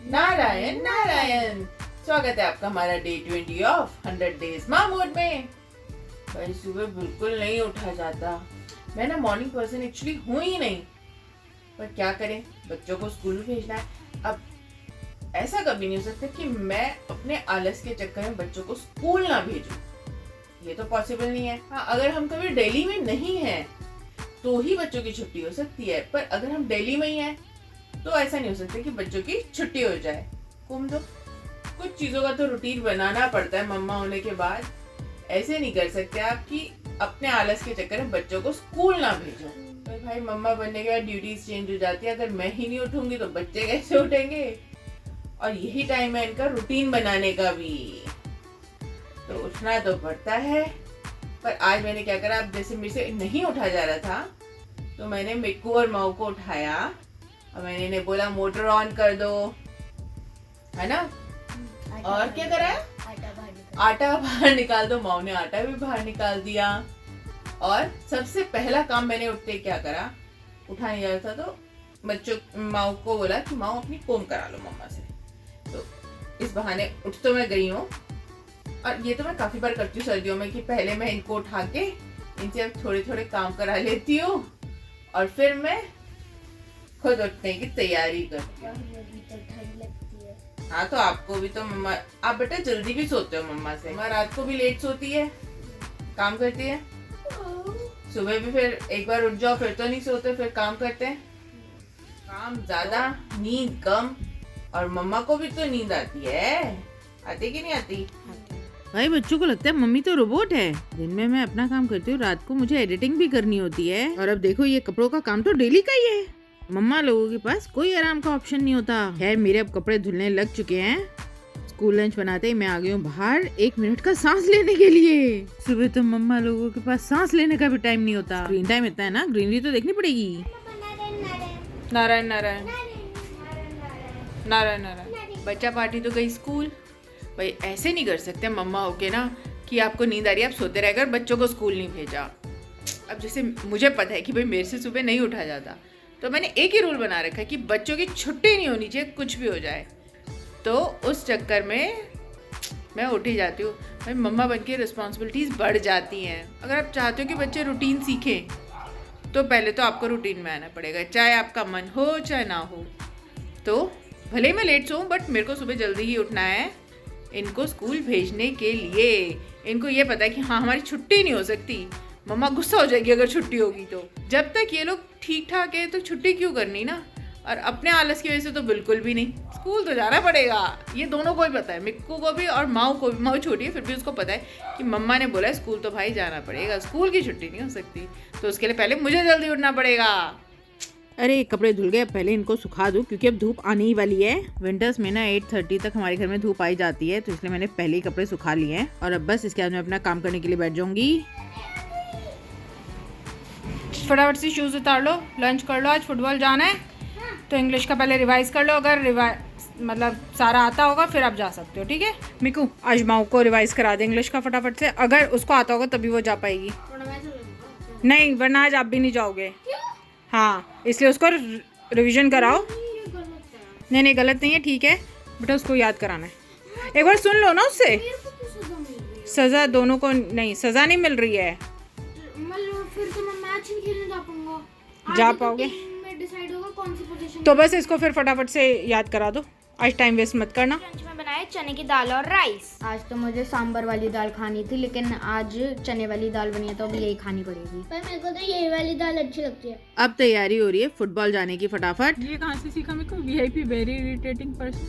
नारायण नारायण। स्वागत है आपका हमारा डे 20 ऑफ 100 डेज माँ मोड में। भाई सुबह बिल्कुल नहीं उठा जाता। मैं ना मॉर्निंग पर्सन एक्चुअली हूँ ही नहीं, पर क्या करें, बच्चों को स्कूल भेजना है। अब ऐसा कभी नहीं हो सकता कि मैं अपने आलस के चक्कर में बच्चों को स्कूल ना भेजूं। ये तो पॉसिबल नहीं है। हाँ, अगर हम कभी दिल्ली में नहीं हैं तो ही बच्चों की छुट्टी हो सकती है, पर अगर हम दिल्ली में ही हैं तो ऐसा नहीं हो सकता कि बच्चों की छुट्टी हो जाए। कुछ चीजों का तो रूटीन बनाना पड़ता है मम्मा होने के बाद। ऐसे नहीं कर सकते आप कि अपने आलस के चक्कर में बच्चों को स्कूल ना भेजो। तो भाई मम्मा बनने के बाद ड्यूटीज चेंज हो जाती है। अगर मैं ही नहीं उठूंगी तो बच्चे कैसे उठेंगे? और यही टाइम है इनका रूटीन बनाने का भी, तो उठना तो पड़ता है। पर आज मैंने क्या करा, अब जैसे मेरे से नहीं उठा जा रहा था तो मैंने मिक्कू और माऊ को उठाया और मैंने इन्हें बोला मोटर ऑन कर दो, है ना। और क्या करा, आटा बाहर निकाल दो। माऊ ने आटा भी बाहर निकाल दिया। और सबसे पहला काम मैंने उठते क्या करा, उठा नहीं जा रहा था तो बच्चों माऊ को बोला कि माऊ अपनी कोम करा लो मम्मा से। तो इस बहाने उठ तो मैं गई हूँ। और ये तो मैं काफी बार करती हूँ सर्दियों में कि पहले मैं इनको उठा के इनसे अब थोड़े थोड़े काम करा लेती हूँ और फिर मैं खुद उठने की तैयारी करती हूँ। हाँ, तो आपको भी तो मम्मा, आप बेटा जल्दी भी सोते हो मम्मा से। मम्मा रात को भी लेट सोती है, काम करती है। सुबह भी फिर एक बार उठ जाओ फिर तो नहीं सोते, फिर काम करते हैं। काम ज्यादा, नींद कम। और मम्मा को भी तो नींद आती है, आती कि नहीं आती? भाई बच्चों को लगता है मम्मी तो रोबोट है। दिन में मैं अपना काम करती हूँ, रात को मुझे एडिटिंग भी करनी होती है। और अब देखो ये कपड़ों का काम तो डेली का ही है। मम्मा लोगों के पास कोई आराम का ऑप्शन नहीं होता। खैर मेरे अब कपड़े धुलने लग चुके हैं। स्कूल लंच बनाते ही मैं आ गई हूँ बाहर 1 मिनट का सांस लेने के लिए। सुबह तो मम्मा लोगों के पास सांस लेने का भी टाइम नहीं होता। स्क्रीन टाइम इतना है ना, ग्रीनरी तो देखनी पड़ेगी। नारायण नारायण नारायण नारायण। बच्चा पार्टी तो गई स्कूल। भाई ऐसे नहीं कर सकते मम्मा होके ना कि आपको नींद आ रही है आप सोते रहकर बच्चों को स्कूल नहीं भेजा। अब जैसे मुझे पता है कि भाई मेरे से सुबह नहीं उठा जाता, तो मैंने एक ही रूल बना रखा है कि बच्चों की छुट्टी नहीं होनी चाहिए, कुछ भी हो जाए। तो उस चक्कर में मैं उठ ही जाती हूँ। भाई मम्मा बन के रिस्पॉन्सिबिलिटीज़ बढ़ जाती हैं। अगर आप चाहते हो कि बच्चे रूटीन सीखें तो पहले तो आपको रूटीन में आना पड़ेगा, चाहे आपका मन हो चाहे ना हो। तो भले ही मैं लेट सोऊं बट मेरे को सुबह जल्दी ही उठना है इनको स्कूल भेजने के लिए। इनको ये पता है कि हाँ हमारी छुट्टी नहीं हो सकती, मम्मा गुस्सा हो जाएगी अगर छुट्टी होगी तो। जब तक ये लोग ठीक ठाक है तो छुट्टी क्यों करनी ना। और अपने आलस की वजह से तो बिल्कुल भी नहीं, स्कूल तो जाना पड़ेगा। ये दोनों को ही पता है, मिक्कू को भी और माऊ को भी। माऊ छोटी है फिर भी उसको पता है कि मम्मा ने बोला है स्कूल तो भाई जाना पड़ेगा, स्कूल की छुट्टी नहीं हो सकती। तो उसके लिए पहले मुझे जल्दी उठना पड़ेगा। अरे कपड़े धुल गए, पहले इनको सुखा दूं क्योंकि अब धूप आने ही वाली है। विंटर्स में ना 8:30 तक हमारे घर में धूप आई जाती है, तो इसलिए मैंने पहले ही कपड़े सुखा लिए हैं। और अब बस इसके बाद मैं अपना काम करने के लिए बैठ जाऊंगी। फटाफट से शूज उतार लो, लंच कर लो। आज फुटबॉल जाना है तो इंग्लिश का पहले रिवाइज कर लो। अगर मतलब सारा आता होगा फिर आप जा सकते हो, ठीक है। मिकू आज माऊ को रिवाइज करा दे इंग्लिश का फटाफट से। अगर उसको आता होगा तभी वो जा पाएगी, नहीं वरना आज आप भी नहीं जाओगे। हाँ इसलिए उसको रिवीजन कराओ। नहीं गलत नहीं है, ठीक है बेटा, उसको याद कराना है। एक बार सुन लो ना उससे। सजा दोनों को नहीं, सजा नहीं मिल रही है। फिर तो मैं मैच नहीं खेलने जा पाऊंगा। जा पाओगे में डिसाइड होगा कौन सी पोजीशन। तो बस इसको फिर फटाफट से याद करा दो। आज टाइम वेस्ट मत करना। लंच में बनाए चने की दाल और राइस। आज तो मुझे सांबर वाली दाल खानी थी, लेकिन आज चने वाली दाल बनी है तो अभी यही खानी पड़ेगी। पर मेरे को तो यही वाली दाल अच्छी लगती है। अब तैयारी हो रही है फुटबॉल जाने की फटाफट। ये कहाँ से सीखा मेरे को? VIP very irritating person.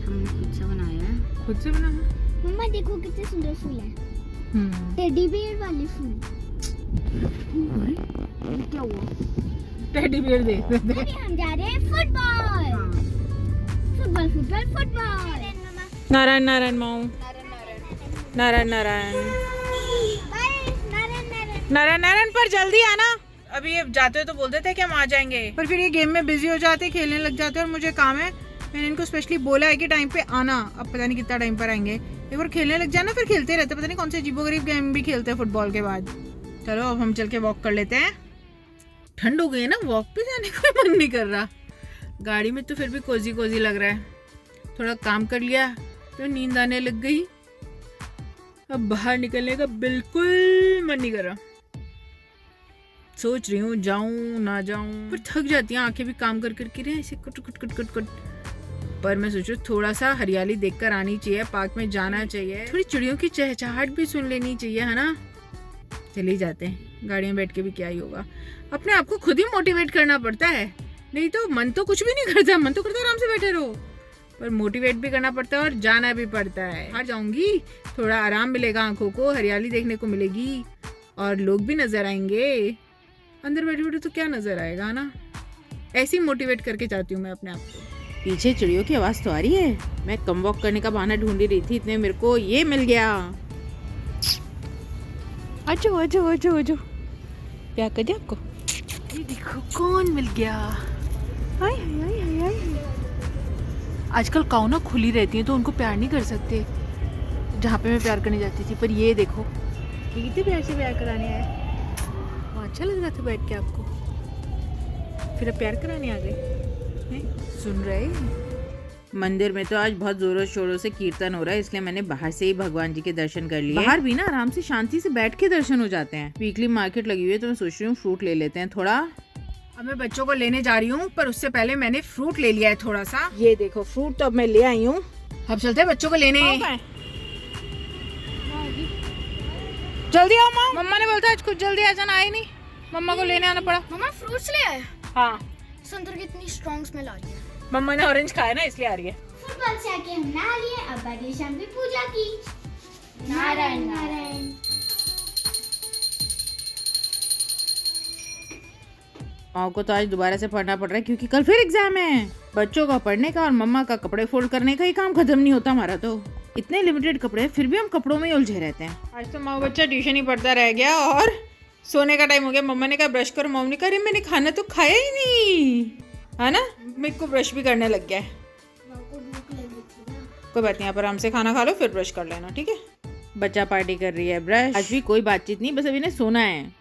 हमने खुद से बनाया है। खुद से बनाया? मम्मा देखो कितने सुंदर फूल हैं। टेडी बियर वाले फूल। क्या हुआ? टेडी बियर दे दे। हम जा रहे हैं football. Football football football. Narayan Narayan माऊ, नारायण नारायण नारायण नारायण। पर जल्दी आना। अभी ये जाते तो बोलते थे कि हम आ जाएंगे, पर फिर ये गेम में बिजी हो जाते, खेलने लग जाते और मुझे काम है। मैंने इनको स्पेशली बोला है कि टाइम पे आना। अब पता नहीं कितना टाइम पर आएंगे। एक बार खेलने लग जाना फिर खेलते रहते, पता नहीं कौन से अजीबोगरीब गेम भी खेलते हैं फुटबॉल के बाद। चलो अब हम चल के वॉक कर लेते हैं। ठंड हो गई है ना, वॉक पे जाने का मन नहीं कर रहा। गाड़ी में तो फिर भी कोजी कोजी लग रहा है, थोड़ा काम कर लिया तो नींद आने लग गई। अब बाहर निकलने का बिल्कुल मन नहीं कर रहा। सोच रही हूँ जाऊँ ना जाऊँ, पर थक जाती हैं आंखें भी काम कर करके रहे ऐसे कुट कुट कुट कुट कुट। पर मैं सोचूं थोड़ा सा हरियाली देखकर आनी चाहिए, पार्क में जाना चाहिए, थोड़ी चिड़ियों की चहचहाहट भी सुन लेनी चाहिए, है ना। चले जाते हैं, गाड़ी में बैठ के भी क्या ही होगा। अपने आप को खुद ही मोटिवेट करना पड़ता है, नहीं तो मन तो कुछ भी नहीं करता, मन तो करता आराम से बैठे रहो, पर मोटिवेट भी करना पड़ता है और जाना भी पड़ता है। बाहर जाऊंगी थोड़ा आराम मिलेगा, आंखों को हरियाली देखने को मिलेगी और लोग भी नजर आएंगे। अंदर बैठे बैठे तो क्या नजर आएगा ना। ऐसे ही मोटिवेट करके जाती हूँ मैं अपने आप को। पीछे चिड़ियों की आवाज तो आ रही है। मैं कम वॉक करने का बहाना ढूंढ ही रही थी, इतने मेरे को ये मिल गया। आजो आजो आजो आजो, प्यार कर दिया आपको। ये देखो कौन मिल गया। हाय हाय हाय हाय। आजकल काऊ ना खुली रहती हैं तो उनको प्यार नहीं कर सकते, जहाँ पे मैं प्यार करने जाती थी। पर ये देखो कितने प्यार से प्यार कराने आए। अच्छा लग रहा था बैठ के आपको, फिर अब प्यार कराने आ गए। सुन रहे, मंदिर में तो आज बहुत जोरों शोरों से कीर्तन हो रहा है, इसलिए मैंने बाहर से ही भगवान जी के दर्शन कर लिए। बाहर भी ना आराम से शांति से बैठ के दर्शन हो जाते हैं। वीकली मार्केट लगी हुई है तो मैं सोच रही हूँ फ्रूट ले लेते हैं थोड़ा। अब मैं बच्चों को लेने जा रही हूँ, पर उससे पहले मैंने फ्रूट ले लिया है थोड़ा सा। ये देखो फ्रूट तो अब मैं ले आई हूँ। अब चलते हैं बच्चों को लेने। जल्दी आओ माँ, मम्मा ने बोला था आज कुछ जल्दी आ जाना, आई नहीं, मम्मा को लेने आना पड़ा। मम्मा फ्रूट्स ले आए। हाँ, संतरे की इतनी स्ट्रॉन्ग स्मेल आ रही है। मम्मा ने ऑरेंज खाया ना इसलिए आ रही है। फुटबॉल से आके हम नहा लिए, अब बाकी शाम की पूजा की। नारायण नारायण। माँ को तो आज दोबारा से पढ़ना पड़ रहा है क्योंकि कल फिर एग्जाम है। बच्चों का पढ़ने का और मम्मा का कपड़े फोल्ड करने का ही काम खत्म नहीं होता हमारा तो। इतने लिमिटेड कपड़े हैं फिर भी हम कपड़ों में ही उलझे रहते हैं। आज तो माँ बच्चा ट्यूशन ही पढ़ता रह गया और सोने का टाइम हो गया। मम्मा ने कहा ब्रश करो, मम्मी ने कहा अरे मैंने खाना तो खाया ही नहीं, है ना। मेरे को ब्रश भी करने लग गया है। कोई बात नहीं, यहाँ पर आराम से खाना खा लो फिर ब्रश कर लेना, ठीक है। बच्चा पार्टी कर रही है, ब्रश। आज भी कोई बातचीत नहीं, बस अभी इन्हें सोना है।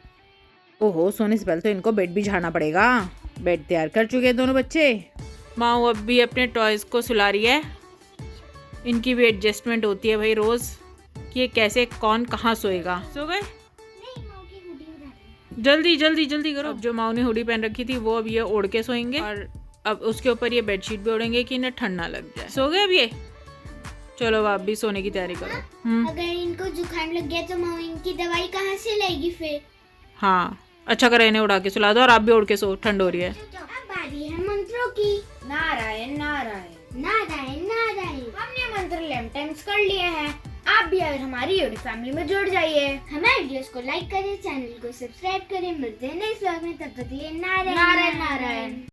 ओहो, सोने से पहले तो इनको बेड भी झाड़ना पड़ेगा। बेड तैयार कर चुके हैं दोनों बच्चे। माँ अब भी अपने टॉयज को सुला रही है। इनकी भी एडजस्टमेंट होती है भाई रोज कि ये कैसे कौन कहाँ सोएगा। सो गए? जल्दी जल्दी जल्दी करो। अब जो माँ ने हुडी पहन रखी थी वो अब ये ओढ़ के सोएंगे और अब उसके ऊपर ये बेडशीट भी ओढ़ेंगे कि इन्हें ठंड ना लग जाए। सो गए अब ये? चलो अब आप भी सोने की तैयारी करो। अगर इनको जुकाम लग गया तो माँ इनकी दवाई कहाँ से लाएगी फिर? हाँ, अच्छा करे इन्हें उड़ा के सुला दो और आप भी उड़ के सो, ठंड हो रही है। अब बारी है मंत्रों की। नारायण नारायण नारायण नारायण। हमने मंत्र लेम टाइम्स कर लिए हैं। आप भी अगर हमारी यूट्यूब फैमिली में जुड़ जाइए। हमारे वीडियोस को लाइक करें, चैनल को सब्सक्राइब करें। मिलते हैं नेक्स्ट व्लॉग में, तब तक के लिए नारायण नारायण नारायण।